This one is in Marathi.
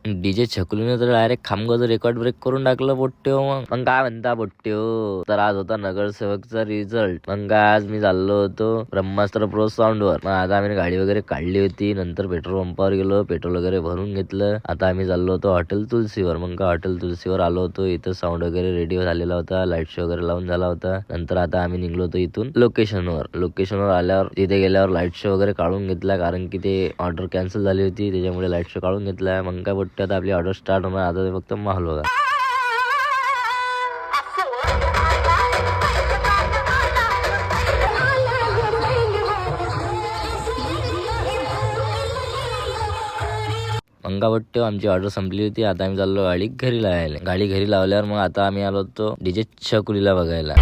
डीजे छकुलीने तर डायरेक्ट खामगावचं रेकॉर्ड ब्रेक करून टाकलं पोट्ट्यो. मग काय म्हणता पोट्ट्यो, तर आज होता नगरसेवकचा रिझल्ट. मग काय आज मी चाललो होतो ब्रह्मास्त्र प्रो साऊंड वर. मग आता आम्ही गाडी वगैरे काढली होती. नंतर पेट्रोल पंपावर गेलो, पेट्रोल वगैरे भरून घेतलं. आता आम्ही चाललो होतो हॉटेल तुलसीवर. मग का हॉटेल तुलसीवर आलो होतो. इथं साऊंड वगैरे रेडी झालेला होता, लाईट शो वगैरे लावून झाला होता. नंतर आता आम्ही निघलो होतो इथून लोकेशनवर आल्यावर तिथे गेल्यावर लाईट शो वगैरे काढून घेतला, कारण की ते ऑर्डर कॅन्सल झाली होती, त्याच्यामुळे लाईट शो काढून घेतला. मग काय बोलते आता आपली ऑर्डर स्टार्ट होणार. आता फक्त माहोल बघा. मंगा वाटतं आमची ऑर्डर संपली होती. आता आम्ही चाललो गाडी घरी लावायला. गाडी घरी लावल्यावर मग आता आम्ही आलो होतो डीजे छकुलीला बघायला.